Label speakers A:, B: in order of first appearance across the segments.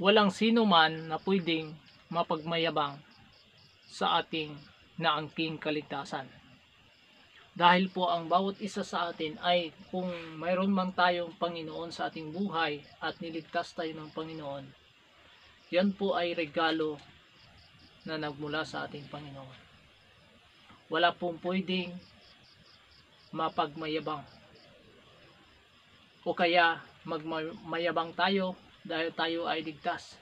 A: walang sino man na pwedeng mapagmayabang sa ating naangking kaligtasan. Dahil po ang bawat isa sa atin ay kung mayroon man tayong Panginoon sa ating buhay at niligtas tayo ng Panginoon, yan po ay regalo na nagmula sa ating Panginoon. Wala pong pwedeng mapagmayabang o kaya magmayabang tayo dahil tayo ay ligtas.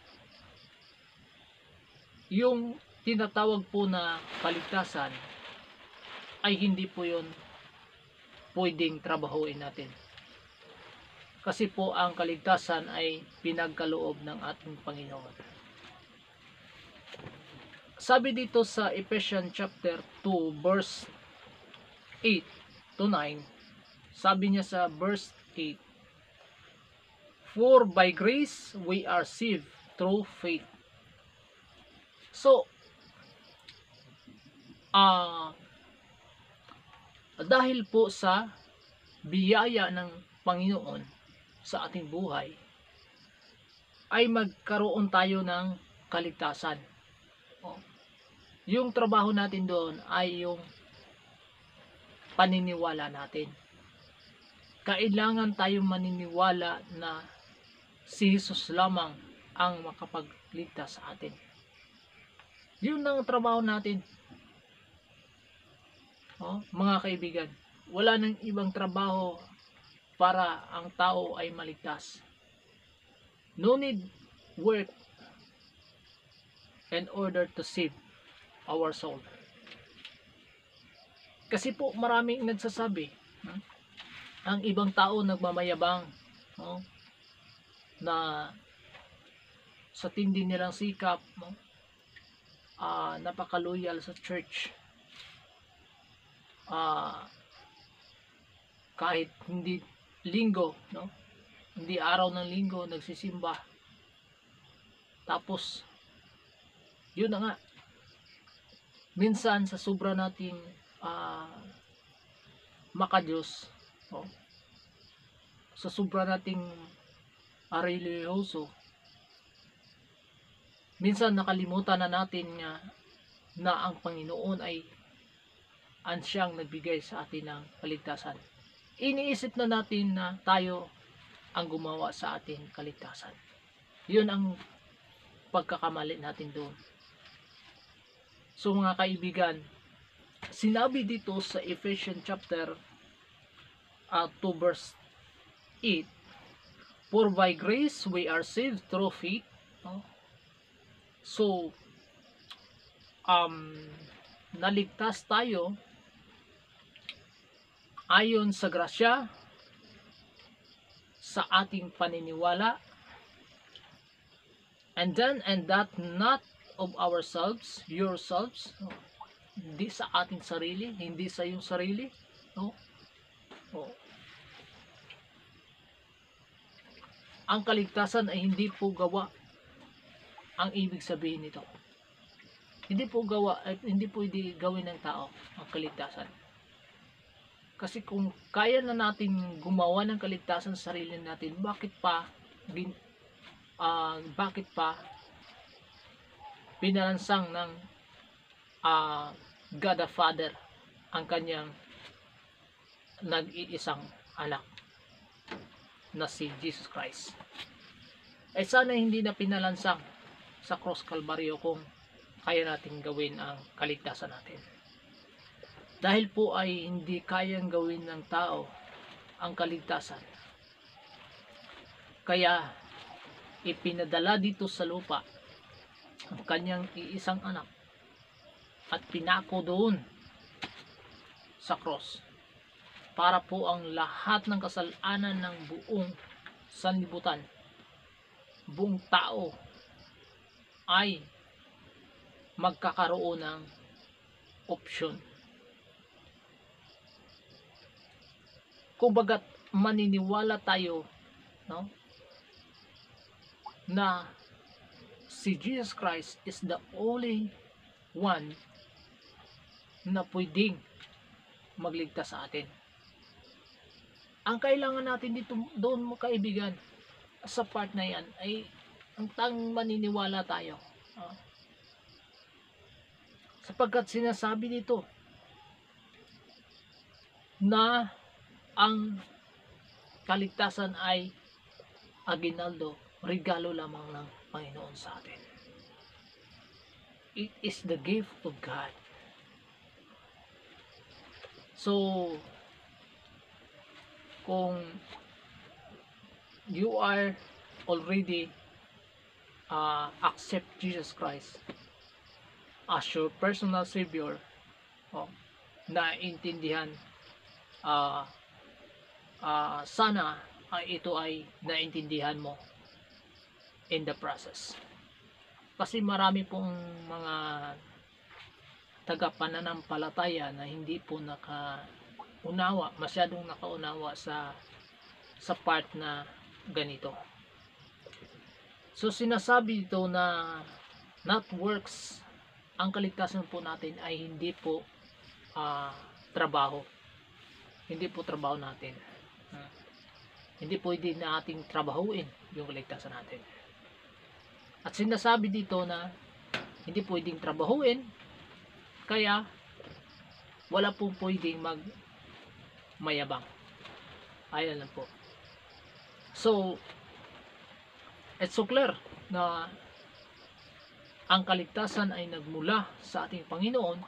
A: Yung tinatawag po na kaligtasan ay hindi po yun pwedeng trabahuin natin. Kasi po ang kaligtasan ay pinagkaloob ng ating Panginoon. Sabi dito sa Ephesians chapter 2 verse 8 to 9, sabi niya sa verse 8, "For by grace we are saved through faith." So, dahil po sa biyaya ng Panginoon sa ating buhay, ay magkaroon tayo ng kaligtasan. Yung trabaho natin doon ay yung paniniwala natin. Kailangan tayong maniniwala na si Jesus lamang ang makapagligtas sa atin. Yun ang trabaho natin. Mga kaibigan, wala nang ibang trabaho para ang tao ay maligtas. No need work in order to save our soul. Kasi po maraming nagsasabi, ang ibang tao nagmamayabang, na sa tindi nilang sikap, napaka-loyal sa church, kahit hindi linggo, hindi araw ng linggo nagsisimba. Tapos yun na nga, minsan sa sobra nating makadiyos, sa sobra nating religyoso, minsan nakalimutan na natin na ang Panginoon ay siyang nagbigay sa atin ng kaligtasan. Iniisip na natin na tayo ang gumawa sa ating kaligtasan. Yun ang pagkakamali natin doon. So mga kaibigan, sinabi dito sa Ephesians chapter 2 verse 8, "For by grace we are saved through faith." So, naligtas tayo ayon sa grasya, sa ating paniniwala, and that not of ourselves, yourselves, hindi sa ating sarili, hindi sa iyong sarili, Ang kaligtasan ay hindi po gawa. Ang ibig sabihin nito, hindi po pwede gawin ng tao ang kaligtasan. Kasi kung kaya na natin gumawa ng kaligtasan sa sarili natin, bakit pa pinalansang ng God the Father ang kanyang nag-iisang anak na si Jesus Christ? Ay sana hindi na pinalansang sa cross Kalbaryo kung kaya natin gawin ang kaligtasan natin. Dahil po ay hindi kayang gawin ng tao ang kaligtasan, kaya ipinadala dito sa lupa ang kanyang iisang anak at pinako doon sa cross para po ang lahat ng kasalanan ng buong sanlibutan, buong tao, ay magkakaroon ng opsyon. Kung bagat maniniwala tayo, na si Jesus Christ is the only one na pwedeng magligtas sa atin. Ang kailangan natin dito doon, mga kaibigan, sa part na yan ay ang maniniwala tayo. Sapagkat sinasabi dito na ang kaligtasan ay aginaldo, regalo lamang ng Panginoon sa atin. It is the gift of God. So, kung you are already accept Jesus Christ as your personal Savior, naintindihan, sana ito ay naintindihan mo in the process. Kasi marami pong mga tagapananampalataya na hindi po masyadong nakaunawa sa part na ganito. So sinasabi dito na not works, ang kaligtasan po natin ay hindi po trabaho. Hindi po trabaho natin. Hindi pwede nating trabahuin yung kaligtasan natin. At sinasabi dito na hindi pwedeng trabahuin, kaya wala pong pwedeng mayabang. Ayan lang po. So, it's so clear na ang kaligtasan ay nagmula sa ating Panginoon.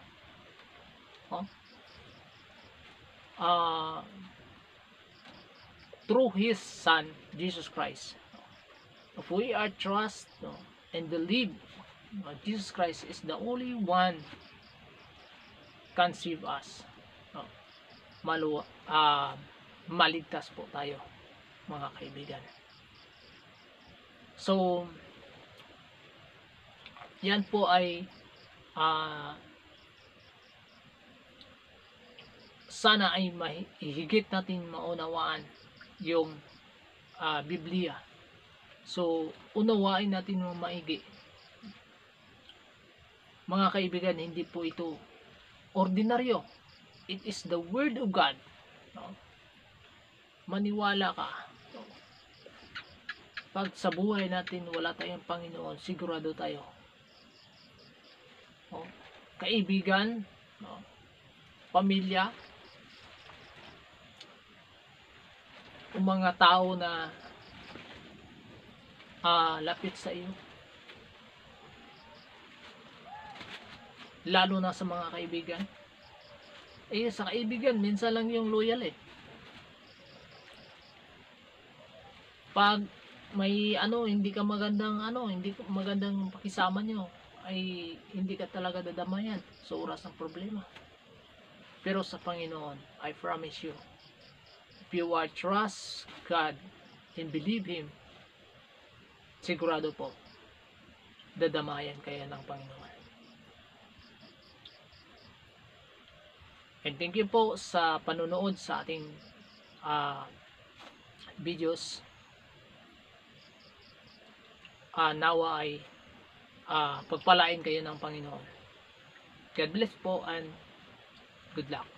A: Through His Son, Jesus Christ. If we are trust and believe Jesus Christ is the only one can save us, maligtas po tayo, mga kaibigan. So, yan po ay sana ay higit natin maunawaan yung Biblia. So, unawain natin ng maigi. Mga kaibigan, hindi po ito ordinaryo. It is the Word of God. Maniwala ka. Pag sa buhay natin wala tayong Panginoon, sigurado tayo. Kaibigan, pamilya, mga tao na lapit sa iyo, lalo na sa mga kaibigan. Sa kaibigan minsan lang yung loyal pag may hindi ka magandang hindi magandang pakisama nyo, ay hindi ka talaga dadamayan sa oras ng problema. Pero sa Panginoon, I promise you, if you are trust God and believe Him, sigurado po dadamayan kayo ng Panginoon. And thank you po sa panonood sa ating videos. Nawa ay pagpalain kayo ng Panginoon. God bless po and good luck.